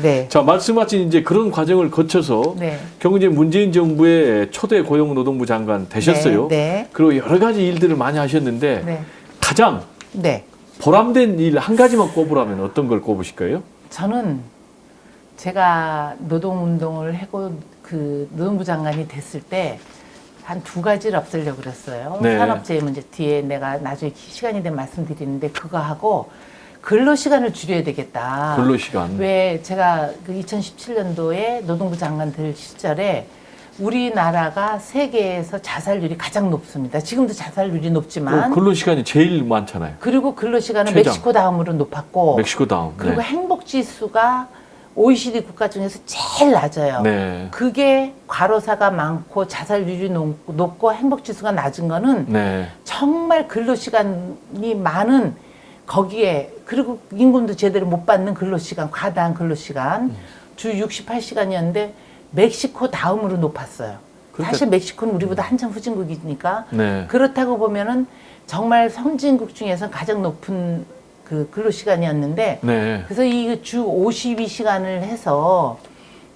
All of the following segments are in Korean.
네. 자, 말씀하신 이제 그런 과정을 거쳐서 네. 결국 이제 문재인 정부의 초대 고용노동부 장관 되셨어요. 네. 그리고 여러 가지 일들을 많이 하셨는데 네. 가장 네. 보람된 일 한 가지만 꼽으라면 어떤 걸 꼽으실 거예요? 저는 제가 노동운동을 하고 그 노동부 장관이 됐을 때 한 두 가지를 없애려고 그랬어요. 네. 산업재해 문제 뒤에 내가 나중에 시간이 되면 말씀드리는데 그거 하고 근로시간을 줄여야 되겠다. 근로시간. 왜 제가 그 2017년도에 노동부 장관 될 시절에 우리나라가 세계에서 자살률이 가장 높습니다. 지금도 자살률이 높지만 근로시간이 제일 많잖아요. 그리고 근로시간은 최장. 멕시코 다음으로 높았고 멕시코 다음. 그리고 네. 행복지수가 OECD 국가 중에서 제일 낮아요. 네. 그게 과로사가 많고 자살률이 높고 행복지수가 낮은 거는 네. 정말 근로시간이 많은 거기에 그리고 임금도 제대로 못 받는 근로시간, 과다한 근로시간 주 68시간이었는데 멕시코 다음으로 높았어요. 그러니까- 사실 멕시코는 우리보다 한참 후진국이니까 네. 그렇다고 보면은 정말 선진국 중에서 가장 높은 그 근로시간이었는데 네. 그래서 이 주 52시간을 해서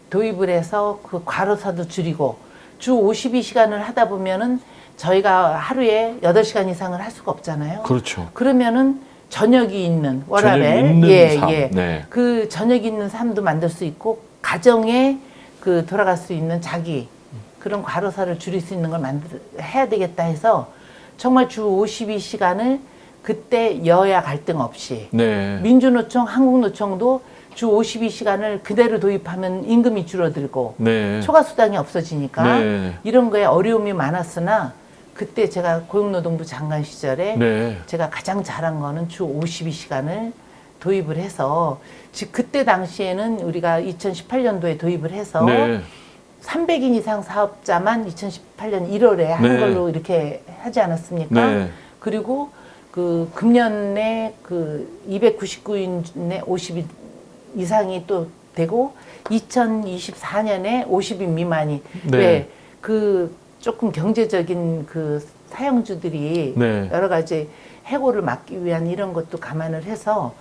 도입을 해서 그 과로사도 줄이고 주 52시간을 하다 보면은 저희가 하루에 8시간 이상을 할 수가 없잖아요. 그렇죠. 그러면은 저녁이 있는 워라벨 저녁이 있는 삶. 네. 그 저녁이 있는 삶도 만들 수 있고 가정에 그 돌아갈 수 있는 자기 그런 과로사를 줄일 수 있는 걸 해야 되겠다 해서 정말 주 52시간을 그때 여야 갈등 없이 네. 민주노총, 한국노총도 주 52시간을 그대로 도입하면 임금이 줄어들고 네. 초과수당이 없어지니까 네. 이런 거에 어려움이 많았으나 그때 제가 고용노동부 장관 시절에 네. 제가 가장 잘한 거는 주 52시간을 도입을 해서 즉 그때 당시에는 우리가 2018년도에 도입을 해서 네. 300인 이상 사업자만 2018년 1월에 한 네. 걸로 이렇게 하지 않았습니까? 네. 그리고 그 금년에 그 299인에 50인 이상이 또 되고 2024년에 50인 미만이 네. 왜 그 조금 경제적인 그 사용주들이 네. 여러 가지 해고를 막기 위한 이런 것도 감안을 해서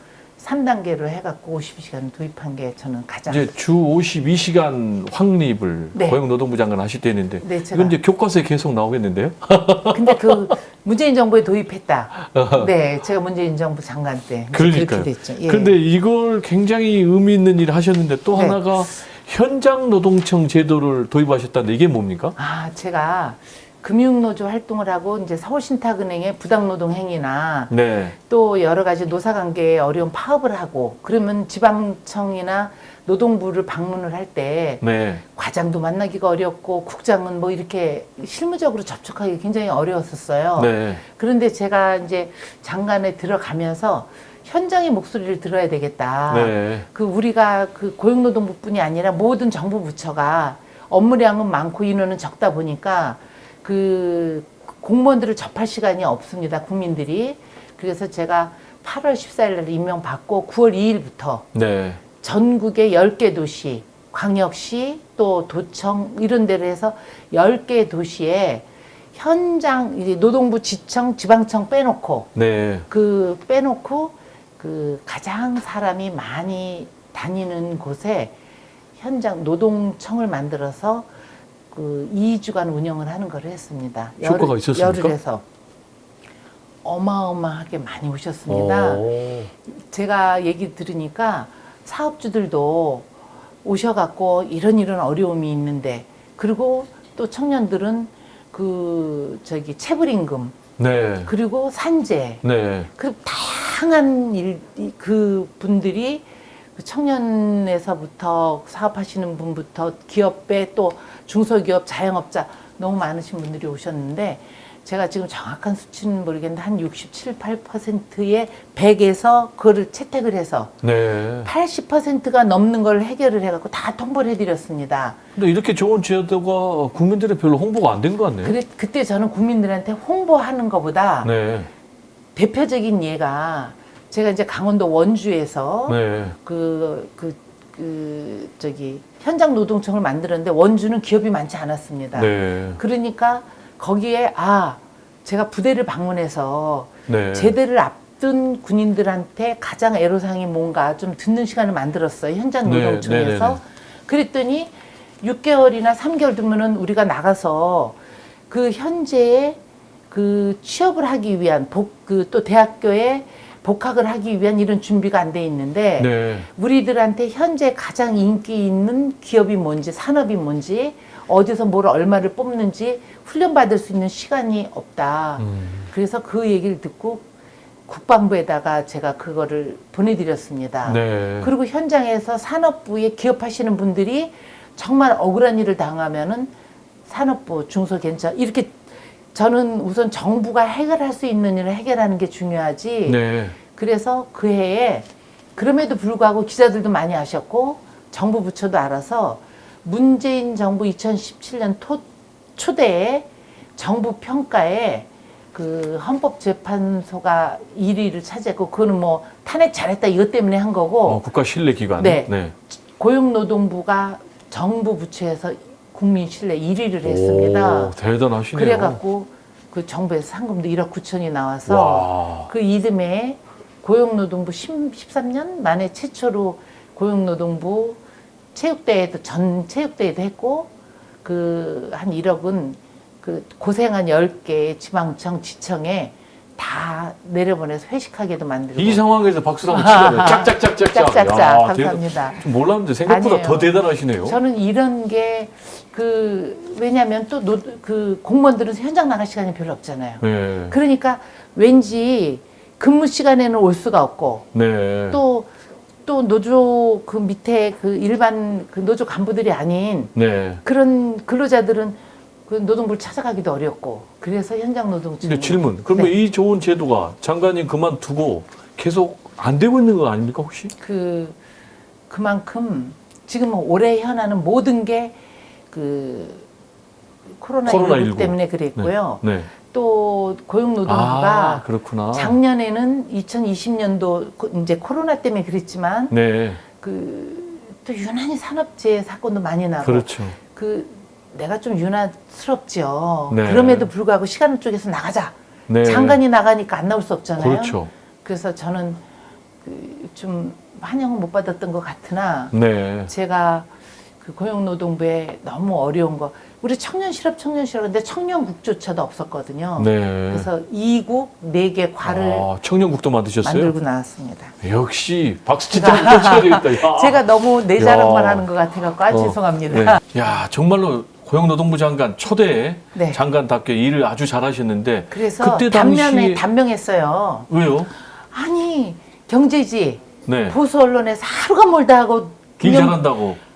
3단계로 해갖고 52시간을 도입한 게 저는 가장 이제 주 52시간 확립을 네. 고용노동부 장관 하실 때 했는데 네, 제가 이건 이제 교과서에 계속 나오겠는데요? 근데 그 문재인 정부에 도입했다. 네, 제가 문재인 정부 장관 때 그러니까요. 그렇게 됐죠. 예. 그런데 이걸 굉장히 의미 있는 일을 하셨는데 또 네. 하나가 현장 노동청 제도를 도입하셨다는데 이게 뭡니까? 아, 제가 금융노조 활동을 하고 이제 서울신탁은행의 부당노동 행위나 네. 또 여러 가지 노사관계에 어려운 파업을 하고 그러면 지방청이나 노동부를 방문을 할 때 네. 과장도 만나기가 어렵고 국장은 뭐 이렇게 실무적으로 접촉하기 굉장히 어려웠었어요. 네. 그런데 제가 이제 장관에 들어가면서 현장의 목소리를 들어야 되겠다. 네. 그 우리가 그 고용노동부뿐이 아니라 모든 정부 부처가 업무량은 많고 인원은 적다 보니까 그 공무원들을 접할 시간이 없습니다. 국민들이. 그래서 제가 8월 14일 날 임명받고 9월 2일부터 네. 전국의 10개 도시, 광역시 또 도청 이런 데를 해서 10개 도시에 현장 이제 노동부 지청, 지방청 빼놓고 네. 그 가장 사람이 많이 다니는 곳에 현장 노동청을 만들어서 그 2주간 운영을 하는 걸 했습니다. 효과가 있었습니까? 열흘에서 어마어마하게 많이 오셨습니다. 오. 제가 얘기 들으니까 사업주들도 오셔갖고 이런 어려움이 있는데 그리고 또 청년들은 그 저기 체불임금 네. 그리고 산재 네. 그 다양한 그 분들이 그 청년에서부터 사업하시는 분부터 기업에 또 중소기업 자영업자 너무 많으신 분들이 오셨는데 제가 지금 정확한 수치는 모르겠는데 한 67, 8%의 100에서 그거를 채택을 해서 네. 80%가 넘는 걸 해결을 해갖고 다 통보를 해드렸습니다. 근데 이렇게 좋은 제도가 국민들에 별로 홍보가 안 된 것 같네요. 그때 저는 국민들한테 홍보하는 것보다 네. 대표적인 예가 제가 이제 강원도 원주에서 네. 저기 현장 노동청을 만들었는데 원주는 기업이 많지 않았습니다. 네. 그러니까 거기에 제가 부대를 방문해서 네. 제대를 어떤 군인들한테 가장 애로사항이 뭔가 좀 듣는 시간을 만들었어요. 현장 네, 노동청에서. 네, 네. 그랬더니 6개월이나 3개월 두면은 우리가 나가서 그 현재의 그 취업을 하기 위한 또 대학교에 복학을 하기 위한 이런 준비가 안 돼 있는데 네. 우리들한테 현재 가장 인기 있는 기업이 뭔지 산업이 뭔지 어디서 뭘 얼마를 뽑는지 훈련받을 수 있는 시간이 없다. 그래서 그 얘기를 듣고 국방부에다가 제가 그거를 보내드렸습니다. 네. 그리고 현장에서 산업부에 기업하시는 분들이 정말 억울한 일을 당하면은 산업부, 중소벤처 이렇게 저는 우선 정부가 해결할 수 있는 일을 해결하는 게 중요하지. 네. 그래서 그 해에 그럼에도 불구하고 기자들도 많이 아셨고 정부 부처도 알아서 문재인 정부 2017년 초대에 정부 평가에 그 헌법재판소가 1위를 차지했고 그거는 뭐 탄핵 잘했다 이것 때문에 한 거고 국가 신뢰 기관. 네. 네. 고용노동부가 정부 부처에서 국민 신뢰 1위를 했습니다. 오, 대단하시네요. 그래갖고 그 정부에서 상금도 1억 9천이 나와서 와. 그 이듬해 고용노동부 13년 만에 최초로 고용노동부 체육대회도 전 체육대회도 했고 그 한 1억은 그 고생한 10개 지방청 지청에 다 내려보내서 회식하게도 만들고 이 상황에서 박수 한번 치려면 짝짝짝짝짝. 짝짝짝 야, 감사합니다. 좀 몰랐는데 생각보다 아니에요. 더 대단하시네요. 저는 이런 게 왜냐하면 또 그 공무원들은 현장 나갈 시간이 별로 없잖아요. 네. 그러니까 왠지 근무 시간에는 올 수가 없고 네. 또 노조 그 밑에 그 일반 그 노조 간부들이 아닌 네. 그런 근로자들은 그 노동부를 찾아가기도 어렵고 그래서 현장 노동청. 근데 질문. 그러면 네. 이 좋은 제도가 장관님 그만두고 계속 안 되고 있는 거 아닙니까 혹시? 그만큼 지금 올해 현안은 모든 게 그 코로나19 코로나19 때문에 그랬고요. 네. 네. 또 고용노동부가 그렇구나. 작년에는 2020년도 이제 코로나 때문에 그랬지만 네. 또 유난히 산업재해 사건도 많이 나고 그렇죠. 내가 좀 유난스럽죠. 네. 그럼에도 불구하고 시간을 쪼개서 나가자. 네. 장관이 나가니까 안 나올 수 없잖아요. 그렇죠. 그래서 저는 좀 환영은 못 받았던 것 같으나 네. 제가 그 고용노동부에 너무 어려운 거 우리 청년실업 근데 청년국조차도 없었거든요. 네. 그래서 2국 4개 과를 청년국도 만드셨어요? 만들고 나왔습니다. 역시 박수 진짜 한번 쳐야 되겠다. 야. 제가 너무 내 자랑만 야. 하는 것 같아갖고 죄송합니다. 네. 야 정말로 고용노동부 장관 초대 네. 장관답게 일을 아주 잘하셨는데 그래서 그때 당시 단명했어요. 왜요? 아니 경제지 네. 보수 언론에서 하루가 멀다 하고 일 잘한다고.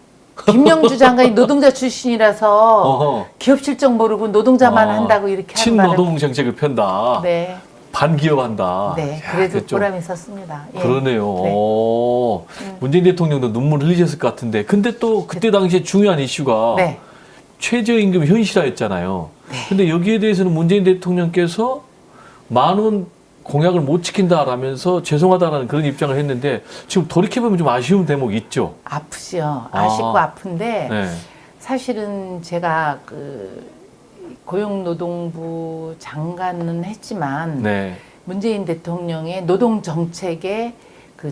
김명주 장관이 노동자 출신이라서 어허. 기업 실적 모르고 노동자만 한다고 이렇게 하는 바람에 친노동 정책을 편다. 네, 반기업한다. 네, 야, 그래도 됐죠. 보람이 있었습니다. 예. 그러네요. 네. 문재인 대통령도 눈물 흘리셨을 것 같은데 근데 또 그때 당시에 중요한 이슈가 네. 최저임금 현실화였잖아요. 네. 근데 여기에 대해서는 문재인 대통령께서 10,000원 공약을 못 지킨다라면서 죄송하다라는 그런 입장을 했는데 지금 돌이켜보면 좀 아쉬운 대목이 있죠. 아프죠. 아쉽고 아픈데 네. 사실은 제가 고용노동부 장관은 했지만 네. 문재인 대통령의 노동 정책에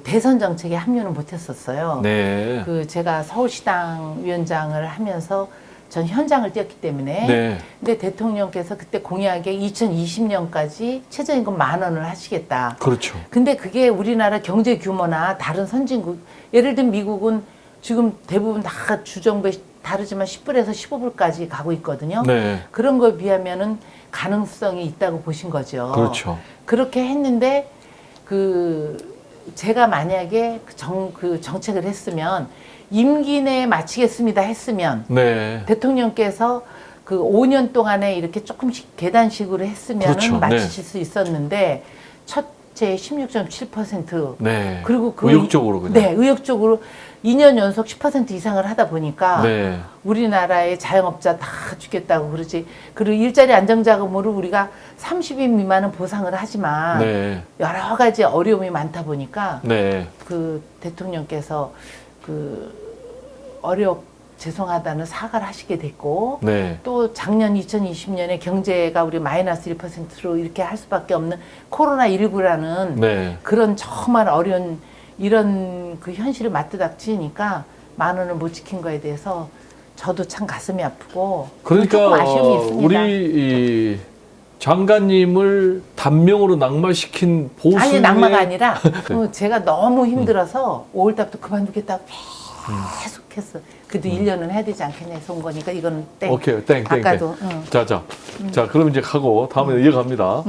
대선 정책에 합류는 못했었어요. 네. 제가 서울시당 위원장을 하면서 전 현장을 뛰었기 때문에. 네. 근데 대통령께서 그때 공약에 2020년까지 최저임금 10,000원을 하시겠다. 그렇죠. 근데 그게 우리나라 경제 규모나 다른 선진국, 예를 들면 미국은 지금 대부분 다 주정부에 다르지만 10불에서 15불까지 가고 있거든요. 네. 그런 거에 비하면은 가능성이 있다고 보신 거죠. 그렇죠. 그렇게 했는데 제가 만약에 정책을 했으면 임기 내에 마치겠습니다 했으면 네. 대통령께서 5년 동안에 이렇게 조금씩 계단식으로 했으면 그렇죠. 마치실 수 있었는데 첫째 16.7% 네. 그리고 의욕적으로 그냥. 네, 의욕적으로 2년 연속 10% 이상을 하다 보니까 네. 우리나라의 자영업자 다 죽겠다고 그러지. 그리고 일자리 안정자금으로 우리가 30인 미만은 보상을 하지만 네. 여러 가지 어려움이 많다 보니까 네. 대통령께서 죄송하다는 사과를 하시게 됐고 네. 또 작년 2020년에 경제가 우리 마이너스 1%로 이렇게 할 수밖에 없는 코로나19라는 네. 그런 정말 어려운 이런 그 현실을 맞닥뜨리니까 10,000원을 못 지킨 거에 대해서 저도 참 가슴이 아프고 그러니까 조금 아쉬움이 있습니다. 우리 이 장관님을 단명으로 낙마시킨 보수의 아니 낙마가 아니라 네. 제가 너무 힘들어서 5월 달부터 그만두겠다고 계속했어. 그래도 1년은 해야 되지 않겠냐 해서 온 거니까 이거는 땡. 오케이, 땡. 아까도 자, 그럼 이제 하고 다음에 이어갑니다.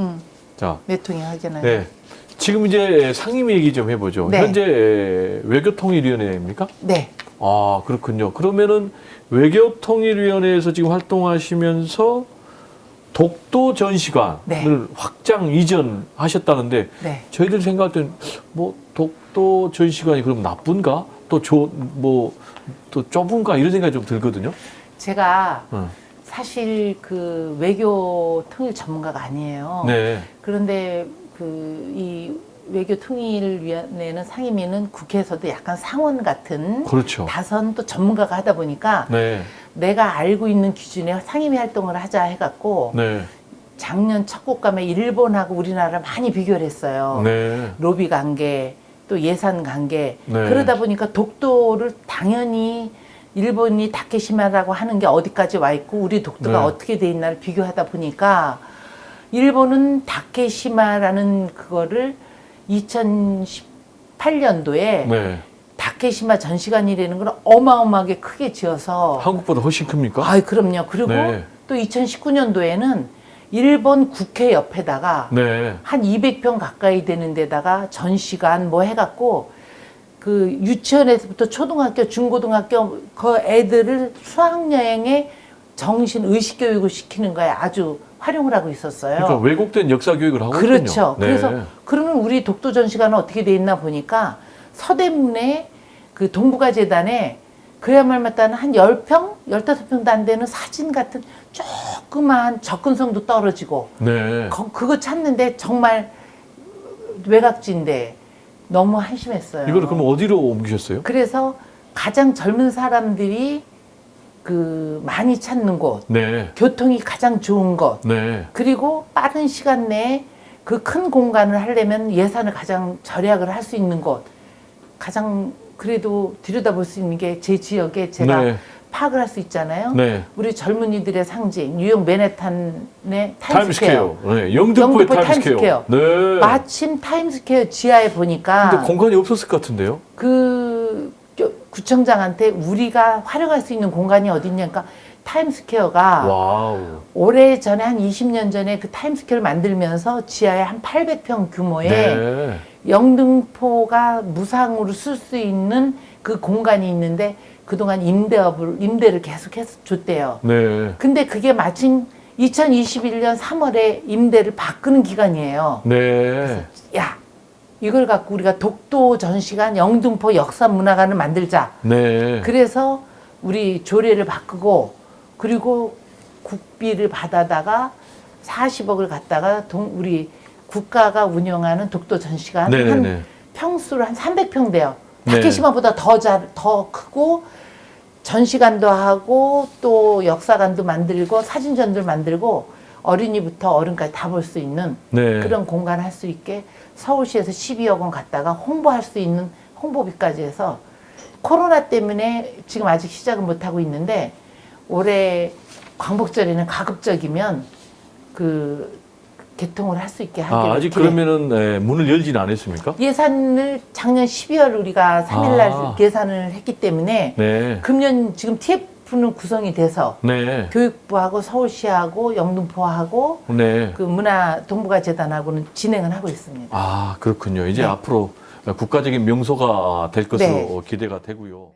자, 몇 통이 하잖아요. 네. 지금 이제 상임 얘기 좀 해보죠. 네. 현재 외교통일위원회입니까? 네. 아, 그렇군요. 그러면은 외교통일위원회에서 지금 활동하시면서 독도 전시관을 네. 확장 이전하셨다는데 네. 저희들 생각할 때는 뭐 독도 전시관이 그럼 나쁜가? 또 좁은가? 이런 생각이 좀 들거든요. 제가 응. 사실 그 외교 통일 전문가가 아니에요. 네. 그런데 그 이 외교 통일위원회는 상임위는 국회에서도 약간 상원 같은 그렇죠. 다선 또 전문가가 하다 보니까 네. 내가 알고 있는 기준에 상임위 활동을 하자 해갖고 네. 작년 첫 국감에 일본하고 우리나라를 많이 비교를 했어요. 네. 로비 관계, 또 예산 관계. 네. 그러다 보니까 독도를 당연히 일본이 다케시마라고 하는 게 어디까지 와 있고 우리 독도가 네. 어떻게 돼 있나를 비교하다 보니까 일본은 다케시마라는 그거를 2018년도에 네. 다케시마 전시관이라는 걸 어마어마하게 크게 지어서 한국보다 훨씬 큽니까? 아, 그럼요. 그리고 네. 또 2019년도에는 일본 국회 옆에다가 네. 한 200평 가까이 되는 데다가 전시관 뭐 해갖고 그 유치원에서부터 초등학교, 중고등학교 그 애들을 수학여행에 정신 의식 교육을 시키는 거에 아주 활용을 하고 있었어요. 그러니까 왜곡된 역사 교육을 하고 있군요. 그렇죠. 네. 그래서 그러면 우리 독도 전시관은 어떻게 돼 있나 보니까 서대문에 그 동북아 재단에 그야말로 마땅한 한 10평, 15평도 안 되는 사진 같은 조그만 접근성도 떨어지고 네. 그거 찾는데 정말 외곽지인데 너무 한심했어요. 이거를 그럼 어디로 옮기셨어요? 그래서 가장 젊은 사람들이 그 많이 찾는 곳, 네. 교통이 가장 좋은 곳, 네. 그리고 빠른 시간 내에 그 큰 공간을 하려면 예산을 가장 절약을 할 수 있는 곳, 가장 그래도 들여다볼 수 있는 게 제 지역에 제가 네. 파악을 할 수 있잖아요. 네. 우리 젊은이들의 상징, 뉴욕 맨해탄의 타임스퀘어. 타임스퀘어. 네. 영등포의 영등포 타임스퀘어. 네. 마침 타임스퀘어 지하에 보니까 근데 공간이 없었을 것 같은데요? 그 구청장한테 우리가 활용할 수 있는 공간이 어딨냐니까 타임스퀘어가 와우. 오래 전에 한 20년 전에 그 타임스퀘어를 만들면서 지하에 한 800평 규모의 네. 영등포가 무상으로 쓸 수 있는 그 공간이 있는데 그동안 임대를 계속해서 줬대요. 네. 근데 그게 마침 2021년 3월에 임대를 바꾸는 기간이에요. 네. 야, 이걸 갖고 우리가 독도 전시관 영등포 역사문화관을 만들자. 네. 그래서 우리 조례를 바꾸고 그리고 국비를 받아다가 40억을 갖다가 우리 국가가 운영하는 독도 전시관 네네네. 한 평수로 한 300평 돼요. 네. 다케시마보다 더 크고 전시관도 하고 또 역사관도 만들고 사진전도 만들고 어린이부터 어른까지 다 볼 수 있는 네. 그런 공간 할 수 있게 서울시에서 12억 원 갖다가 홍보할 수 있는 홍보비까지 해서 코로나 때문에 지금 아직 시작은 못하고 있는데 올해 광복절에는 가급적이면 그 개통을 할 수 있게 하기로 아직 그러면은 네, 문을 열지는 않았습니까? 예산을 작년 12월 우리가 3일날 아. 계산을 했기 때문에 네. 금년 지금 TF는 구성이 돼서 네. 교육부하고 서울시하고 영등포하고 네. 그 문화 동북아 재단하고는 진행을 하고 있습니다. 아, 그렇군요. 이제 네. 앞으로 국가적인 명소가 될 것으로 네. 기대가 되고요.